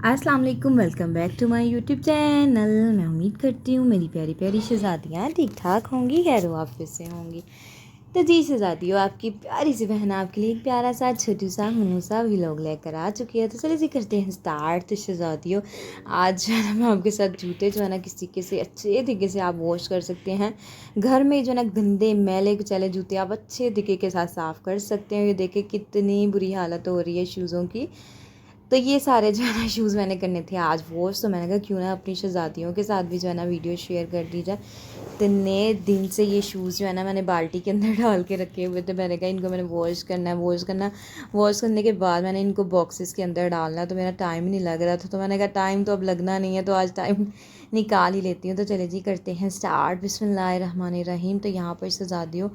अस्सलाम वालेकुम, welcome back to my YouTube channel. मैं उम्मीद करती हूँ मेरी प्यारी प्यारी शहज़ादियाँ ठीक ठाक होंगी, खैर वाफिस से होंगी। तो जी शहज़ादियों, आपकी प्यारी सी बहन आपके लिए एक प्यारा सा छोटू सा हुनू सा व्लॉग लेकर आ चुकी है। तो चलिए जी करते हैं स्टार्ट। तो शहज़ादियों, आज जो है ना मैं आपके साथ जूते जो है ना किस तरीके से अच्छे तरीके से आप वॉश कर सकते हैं। घर में जो है ना गंदे मैले कुचैले जूते आप अच्छे तरीके के साथ साफ़ कर सकते हैं। ये देखें कितनी बुरी हालत हो रही है शूज़ों की। तो ये सारे जो है ना शूज़ मैंने करने थे आज वॉश। तो मैंने कहा क्यों ना अपनी शहज़ादियों के साथ भी जो है ना वीडियो शेयर कर दी जाए। इतने दिन से ये शूज़ जो है ना मैंने बाल्टी के अंदर डाल के रखे हुए थे। मैंने कहा इनको मैंने वॉश करना है, वॉश करने के बाद मैंने इनको बॉक्सेस के अंदर डालना है। तो मेरा टाइम ही नहीं लग रहा था, तो मैंने कहा टाइम तो अब लगना नहीं है, तो आज टाइम निकाल ही लेती हूँ। तो चले जी करते हैं स्टार्ट। बिस्मिल्लाहिर्रहमानिर्रहीम। तो यहाँ पर शहज़ादियों,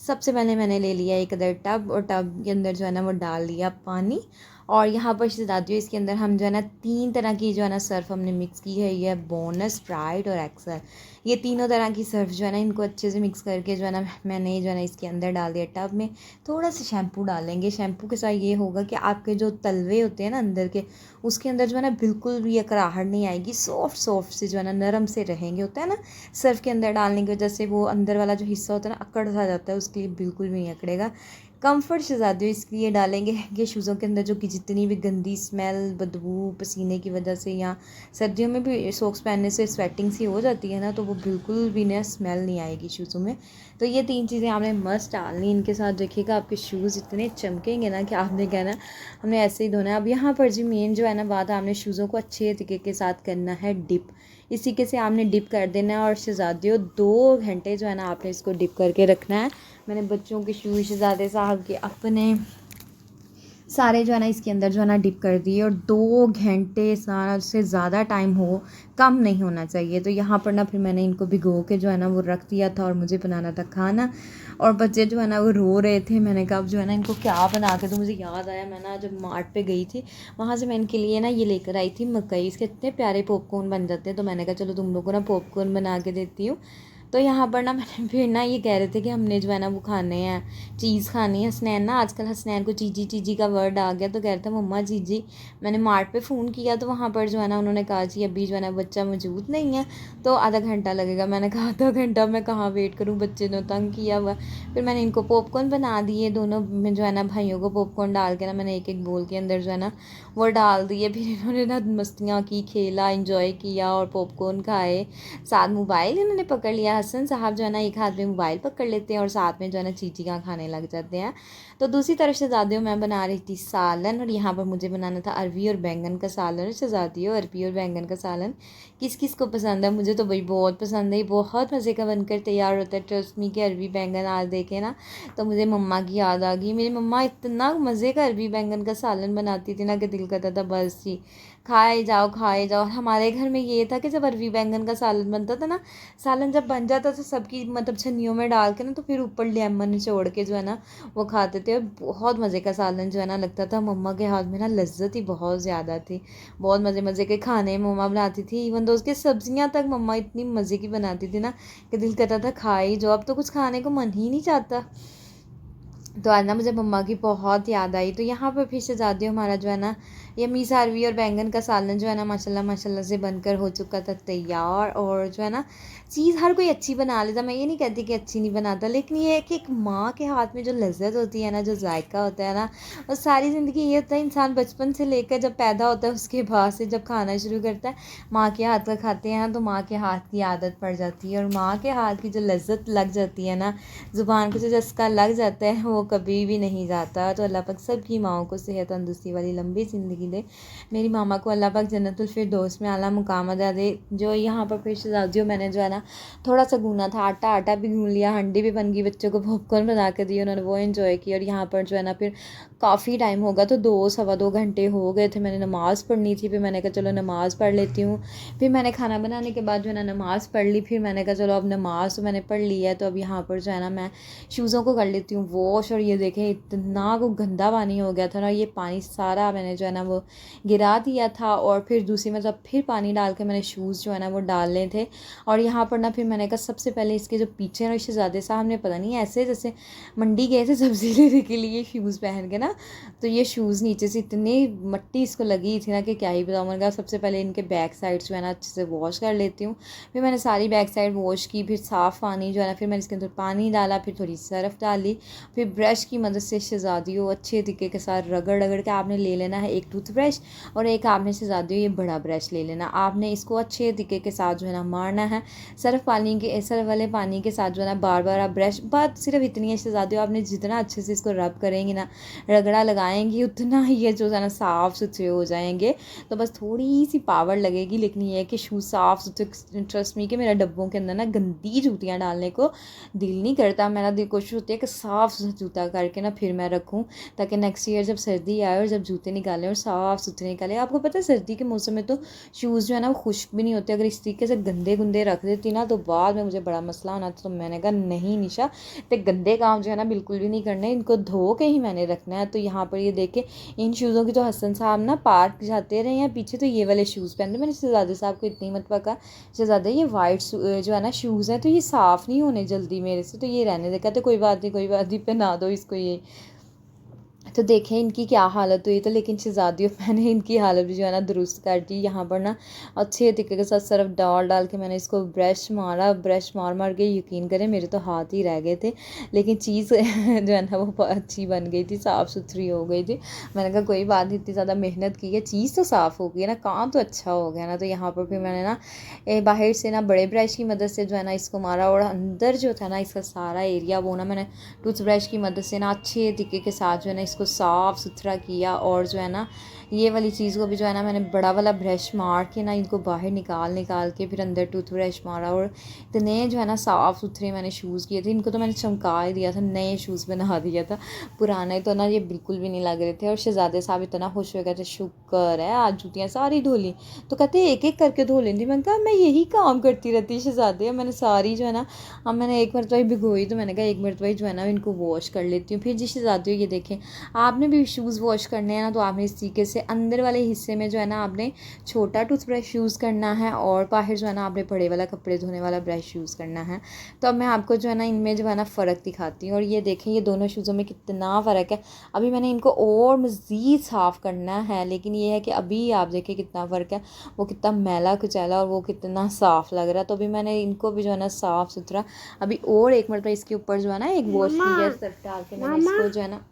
सबसे पहले मैंने ले लिया एक अदर टब, और टब के अंदर जो है ना वो डाल दिया पानी। और यहाँ पर शहज़ादियों इसके अंदर हम जो है ना 3 तरह की जो है ना सर्फ़ हमने मिक्स की है। ये बोनस, स्प्राइट और एक्सल। ये तीनों तरह की सर्फ़ जो है ना इनको अच्छे से मिक्स करके जो है ना मैंने जो है ना इसके अंदर डाल दिया टब में। थोड़ा सा शैम्पू डालेंगे। शैम्पू के साथ ये होगा कि आपके जो तलवे होते हैं ना अंदर के, उसके अंदर जो है ना बिल्कुल भी अकड़ाहट नहीं आएगी। सॉफ्ट सॉफ्ट से जो है ना नरम से रहेंगे। होता है ना सर्फ़ के अंदर डालने की वजह से वो अंदर वाला जो हिस्सा होता है ना अकड़ सा जाता है, उसके लिए बिल्कुल भी नहीं अकड़ेगा। कंफर्ट शहज़ादियों इसलिए डालेंगे कि शूज़ों के अंदर जो कि जितनी भी गंदी स्मेल, बदबू पसीने की वजह से, या सर्दियों में भी सॉक्स पहनने से स्वेटिंग सी हो जाती है ना, तो वो बिल्कुल भी ना स्मेल नहीं आएगी शूज़ों में। तो ये 3 चीज़ें आपने मस्ट डालनी। इनके साथ देखिएगा आपके शूज़ इतने चमकेंगे ना कि आपने कहना हमने ऐसे ही धोना है। अब यहाँ पर जी मेन जो है ना बात, आपने शूज़ों को अच्छे तरीके के साथ करना है डिप। इस तरीके से आपने डिप कर देना है। और शहज़ादियों 2 घंटे जो है ना आपने इसको डिप करके रखना है। मैंने बच्चों के शूज़, शहज़ादे साहब के अपने सारे जो है ना इसके अंदर जो है ना डिप कर दिए। और 2 घंटे से ज़्यादा टाइम हो, कम नहीं होना चाहिए। तो यहाँ पर ना फिर मैंने इनको भिगो के जो है ना वो रख दिया था, और मुझे बनाना था खाना। और बच्चे जो है ना वो रो रहे थे। मैंने कहा अब जो है ना इनको क्या बना के, तो मुझे याद आया मैं ना जब मार्ट पे गई थी, वहाँ से मैं इनके लिए ना ये लेकर आई थी मकई। इसके इतने प्यारे पॉपकॉर्न बन जाते हैं। तो मैंने कहा चलो तुम लोग को ना पॉपकॉर्न बना के देती हूँ। तो यहाँ पर ना मैंने फिर ना ये कह रहे थे कि हमने जो है ना वो खाने हैं, चीज़ खानी है। हसनैन ना आजकल हसनैन को चीजी चीजी का वर्ड आ गया, तो कह रहे थे मम्मा चीजी। मैंने मार्ट पे फ़ोन किया तो वहाँ पर जो है ना उन्होंने कहा जी अभी जो है ना बच्चा मौजूद नहीं है, तो आधा घंटा लगेगा। मैंने कहा आधा घंटा मैं कहाँ वेट करूँ, बच्चे ने तंग किया हुआ। फिर मैंने इनको पॉपकॉर्न बना दिए, दोनों में जो है ना भाइयों को पॉपकॉर्न डाल के ना मैंने एक एक बोल के अंदर जो है ना वो डाल दिए। फिर इन्होंने ना मस्तियाँ की, खेला, इंजॉय किया और पॉपकॉर्न खाए। साथ मोबाइल इन्होंने पकड़ लिया। हसन साहब जो है ना एक हाथ में मोबाइल पकड़ लेते हैं और साथ में जो है ना चीचियाँ खाने लग जाते हैं। तो दूसरी तरफ शहज़ादियों मैं बना रही थी सालन, और यहाँ पर मुझे बनाना था अरबी और बैंगन का सालन। शहज़ादियों, अरबी और बैंगन का सालन किस किस को पसंद है? मुझे तो भाई बहुत पसंद है। ये बहुत मज़े का बनकर तैयार होता है। ट्रस्ट मी कि अरबी बैंगन आज देखे ना तो मुझे मम्मा की याद आ गई। मेरी मम्मा इतना मज़े का अरबी बैंगन का सालन बनाती थी ना कि दिल करता था बस जी खाए जाओ खाए जाओ। हमारे घर में ये था कि जब अरबी बैंगन का सालन बनता था ना, सालन जब बन जाता तो सबकी मतलब छन्नियों में डाल के ना, तो फिर ऊपर लेमन निचोड़ के जो है ना वो खाते थे। और बहुत मज़े का सालन जो है ना लगता था। मम्मा के हाथ में ना लज्जत ही बहुत ज़्यादा थी। बहुत मज़े मज़े के खाने मम्मा बनाती थी। इवन तो उसकी सब्जियां तक मम्मा इतनी मज़े की बनाती थी ना कि दिल करता था खाई जो। अब तो कुछ खाने को मन ही नहीं चाहता। तो आज ना मुझे मम्मा की बहुत याद आई। तो यहाँ पर फिर शहज़ादियों हमारा जो है ना यम्मी सा अरबी और बैंगन का सालन जो है ना माशाल्लाह माशाल्लाह से बनकर हो चुका था तैयार। और जो है ना चीज़ हर कोई अच्छी बना लेता, मैं ये नहीं कहती कि अच्छी नहीं बनाता, लेकिन ये है कि एक माँ के हाथ में जो लज्जत होती है ना, जो जायका होता है ना, वो सारी ज़िंदगी ये होता है। इंसान बचपन से लेकर जब पैदा होता है उसके बाद से जब खाना शुरू करता है, माँ के हाथ का खाते हैं तो माँ के हाथ की आदत पड़ जाती है। और माँ के हाथ की जो लज्जत लग जाती है ना, ज़ुबान को जो चस्का लग जाता है, वो कभी भी नहीं जाता। तो अल्लाह पाक सबकी माँओं को सेहत तंदुरुस्ती वाली लंबी ज़िंदगी दे। मेरी मामा को अल्लाह पाक जन्नतुल फिरदौस में आला मुकाम अदा दे। जो यहाँ पर फिर शहज़ादियों मैंने जो है ना थोड़ा सा गूना था, आटा भी गून लिया, हंडी भी बन गई, बच्चों को पॉपकॉर्न बना के दिए, उन्होंने वो एंजॉय किया। और यहाँ पर जो है ना फिर काफ़ी टाइम होगा, तो 2 सवा 2 घंटे हो गए थे। मैंने नमाज़ पढ़नी थी, फिर मैंने कहा चलो नमाज़ पढ़ लेती हूँ। फिर मैंने खाना बनाने के बाद जो है ना नमाज़ पढ़ ली। फिर मैंने कहा चलो अब नमाज़ तो मैंने पढ़ ली है, तो अब यहाँ पर जो है ना मैं शूज़ों को कर लेती हूँ वॉश। और ये देखें इतना को गंदा पानी हो गया था ना, ये पानी सारा मैंने जो है ना वो वो गिरा दिया था और फिर दूसरी मतलब फिर पानी डाल के मैंने शूज़ जो है ना वो डालने थे। और यहाँ पर ना फिर मैंने कहा सबसे पहले इसके जो पीछे ना शहज़ादे साहब ने पता नहीं ऐसे जैसे मंडी गए थे सब्ज़ी लेने के लिए शूज़ पहन के ना, तो ये शूज़ नीचे से इतनी मट्टी इसको लगी थी ना कि क्या ही बताऊँ। मैंने कहा सबसे पहले इनके बैक साइड जो है ना अच्छे से वॉश कर लेती हूँ। फिर मैंने सारी बैक साइड वॉश की, फिर साफ़ पानी जो है ना फिर मैंने इसके अंदर पानी डाला, फिर थोड़ी सर्फ़ डाली, फिर ब्रश की मदद से शहज़ादियों अच्छे तरीके के साथ रगड़ रगड़ के आपने ले लेना है एक टूथब्रश, और एक आपने शहज़ादियों ये बड़ा ब्रश ले लेना। आपने इसको अच्छे तरीके के साथ जो है ना मारना है सर्फ़ वाले पानी के साथ जो है ना बार बार आप ब्रश, बात सिर्फ इतनी है शहज़ादियों, आपने जितना अच्छे से इसको रब करेंगी ना, रगड़ा लगाएंगी, उतना ही ये जो है ना साफ़ सुथरे हो जाएंगे। तो बस थोड़ी सी पावर लगेगी, लेकिन ये है कि शूज़ साफ़ सुथरे, ट्रस्ट मी कि मेरा डब्बों के अंदर ना गंदी जूतियाँ डालने को दिल नहीं करता। मेरा दिल कोशिश होती है कि साफ़ सुथरा जूता करके ना फिर मैं रखूँ, ताकि नेक्स्ट ईयर जब सर्दी आए और जब जूते निकालें और साफ़ सुथरे निकालें। आपको पता है सर्दी के मौसम में तो शूज़ जो है ना वो खुश्क भी नहीं होते। अगर इस तरीके से गंदे गुंदे रख देती ना तो बाद में मुझे बड़ा मसला होना। तो मैंने कहा नहीं निशा, तो गंदे काम जो है ना बिल्कुल भी नहीं करने, इनको धो के ही मैंने रखना है। तो यहाँ पर ये देखे इन शूज़ों की तो हसन साहब ना पार्क जाते रहे हैं पीछे, तो ये वाले शूज़ पहनते। मैंने शहज़ादे साहब को इतनी मत पका, शहज़ादे ये वाइट जो है ना शूज़ हैं तो ये साफ़ नहीं होने जल्दी मेरे से, तो ये रहने दे। कहते कोई बात नहीं पहना दो इसको ये। तो देखें इनकी क्या हालत हुई। तो लेकिन शहज़ादियों मैंने इनकी हालत भी जो है ना दुरुस्त कर दी। यहाँ पर ना अच्छे तरीके के साथ सर्फ डाल के मैंने इसको ब्रश मार के यकीन करें मेरे तो हाथ ही रह गए थे, लेकिन चीज़ जो है ना वो अच्छी बन गई थी, साफ़ सुथरी हो गई थी। मैंने कहा कोई बात नहीं, इतनी ज़्यादा मेहनत की है, चीज़ तो साफ़ हो गई है ना, काम तो अच्छा हो गया ना। तो यहाँ पर फिर मैंने ना बाहर से ना बड़े ब्रश की मदद से जो है ना इसको मारा, और अंदर जो था ना इसका सारा एरिया वो ना मैंने टूथ ब्रश की मदद से ना अच्छे तरीके के साथ जो है ना इसको साफ़ सुथरा किया। और जो है ना ये वाली चीज़ को भी जो है ना मैंने बड़ा वाला ब्रश मार के ना इनको बाहर निकाल के फिर अंदर टूथ ब्रश मारा, और इतने जो है ना साफ़ सुथरे मैंने शूज़ किए थे। इनको तो मैंने चमका ही दिया था, नए शूज़ बना दिया था, पुराने तो ना ये बिल्कुल भी नहीं लग रहे थे। और शहज़ादे साहब इतना खुश हो गए थे, शुक्र है आज जूतियाँ सारी धो ली। तो कहते एक एक करके धो लेंगी। मैंने कहा मैं यही काम करती रहती शहज़ादे, मैंने सारी जो है ना, अब मैंने एक मरतबा भिगोई तो मैंने कहा एक मरतबा जो है ना इनको वॉश कर लेती हूँ। फिर जिस शहज़ादे ये देखें आपने भी शूज़ वॉश करने हैं ना, तो आपने इस तरीके से अंदर वाले हिस्से में जो है ना आपने छोटा टूथब्रश यूज़ करना है, और बाहर जो है ना आपने बड़े वाला कपड़े धोने वाला ब्रश यूज़ करना है। तो अब मैं आपको जो है ना इनमें जो है ना फ़र्क दिखाती हूँ। और ये देखें ये दोनों शूज़ों में कितना फ़र्क है। अभी मैंने इनको और मज़ीद साफ़ करना है, लेकिन ये है कि अभी आप देखें कितना फ़र्क है, वो कितना मैला कुचैला और वो कितना साफ़ लग रहा है। तो अभी मैंने इनको भी जो है ना साफ़ सुथरा अभी और एक मरतबा इसके ऊपर जो है ना एक वॉश की सर्फ डाल के मैंने इसको जो है ना,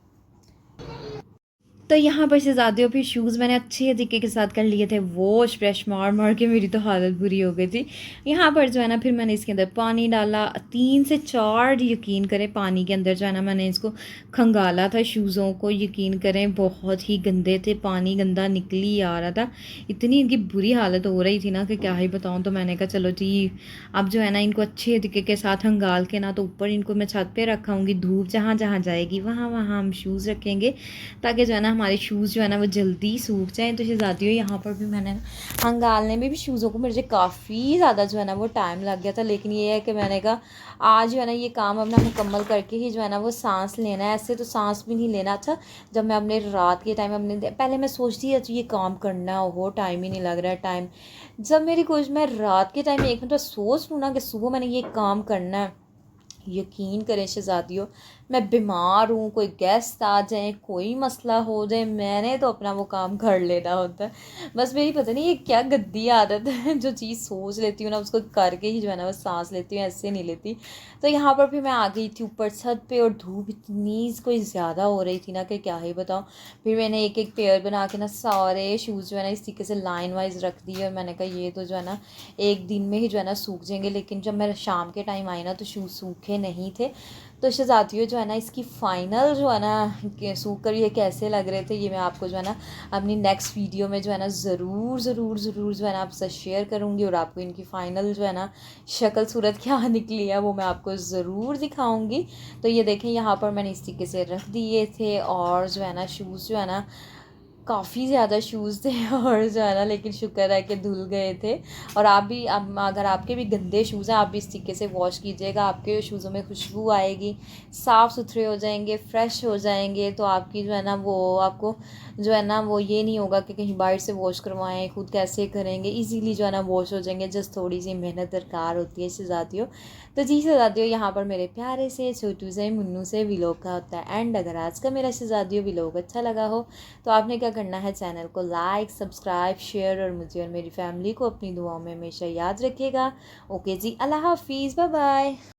तो यहाँ पर शहज़ादियों फिर शूज़ मैंने अच्छे तरीके के साथ कर लिए थे वॉश, ब्रश मार के मेरी तो हालत बुरी हो गई थी। यहाँ पर जो है ना फिर मैंने इसके अंदर पानी डाला, 3 से 4 यकीन करें पानी के अंदर जो है ना मैंने इसको खंगाला था शूज़ों को। यकीन करें बहुत ही गंदे थे, पानी गंदा निकली आ रहा था, इतनी इनकी बुरी हालत हो रही थी ना कि क्या ही बताऊँ। तो मैंने कहा चलो जी अब जो है ना इनको अच्छे तरीके के साथ खंगाल के ना, तो ऊपर इनको मैं छत पर रखाऊँगी, धूप जहाँ जहाँ जाएगी वहाँ वहाँ हम शूज़ रखेंगे, ताकि जो है ना हमारे शूज़ जो है ना वो जल्दी सूख जाएँ। तो शहज़ादियों यहाँ पर भी मैंने हंगालने में भी शूज़ों को मुझे काफ़ी ज़्यादा जो है ना वो टाइम लग गया था, लेकिन ये है कि मैंने कहा आज जो है ना ये काम अपना मुकम्मल करके ही जो है ना वो सांस लेना है। ऐसे तो सांस भी नहीं लेना। अच्छा जब मैं अपने रात के टाइम अपने पहले मैं सोचती है तो ये काम करना हो, टाइम ही नहीं लग रहा है टाइम, जब मेरी कोशिश मैं रात के टाइम एक मिनट सोच लूँ ना कि सुबह मैंने ये काम करना है, यकीन करें शहज़ादियों मैं बीमार हूँ, कोई गेस्ट आ जाए, कोई मसला हो जाए, मैंने तो अपना वो काम कर लेना होता है। बस मेरी पता नहीं ये क्या गंदी आदत है, जो चीज़ सोच लेती हूँ ना उसको करके ही जो है ना वो सांस लेती हूँ, ऐसे नहीं लेती। तो यहाँ पर फिर मैं आ गई थी ऊपर छत पे, और धूप इतनी कोई ज़्यादा हो रही थी ना कि क्या ही बताऊँ। फिर मैंने एक एक पेयर बना के ना सारे शूज़ जो है ना इस तरीके से लाइन वाइज रख दिए, और मैंने कहा ये तो जो है ना एक दिन में ही जो है ना सूख जाएंगे। लेकिन जब मैं शाम के टाइम आई ना तो शूज़ सूखे नहीं थे। तो शहज़ादियों जो है ना इसकी फ़ाइनल जो है ना सूख कर ये कैसे लग रहे थे, ये मैं आपको जो है ना अपनी नेक्स्ट वीडियो में जो है ना ज़रूर जो है ना आपसे शेयर करूँगी, और आपको इनकी फ़ाइनल जो है ना शक्ल सूरत क्या निकली है वो मैं आपको ज़रूर दिखाऊँगी। तो ये देखें यहाँ पर मैंने इस तरीके से रख दिए थे, और जो है ना शूज़ जो है ना काफ़ी ज़्यादा शूज़ थे और जो है ना, लेकिन शुक्र है कि धुल गए थे। और आप भी, अब अगर आपके भी गंदे शूज़ हैं, आप भी इस तरीके से वॉश कीजिएगा, आपके शूज़ों में खुशबू आएगी, साफ़ सुथरे हो जाएंगे, फ्रेश हो जाएंगे। तो आपकी जो है ना वो, आपको जो है ना वो ये नहीं होगा कि कहीं बाहर से वॉश करवाएं, खुद कैसे करेंगे, इजीली जो है ना वॉश हो जाएंगे। जस्ट थोड़ी सी मेहनत दरकार होती है शहज़ादियों। तो जी शहज़ादियों, यहाँ पर मेरे प्यारे से छोटू से मुन्नू से व्लॉग का होता है एंड। अगर आज का मेरा शहज़ादियों व्लॉग अच्छा लगा हो तो आपने क्या करना है, चैनल को लाइक, सब्सक्राइब, शेयर और मुझे और मेरी फैमिली को अपनी दुआओं में हमेशा याद रखिएगा। ओके जी, अल्लाह हाफिज़, बाय बाय।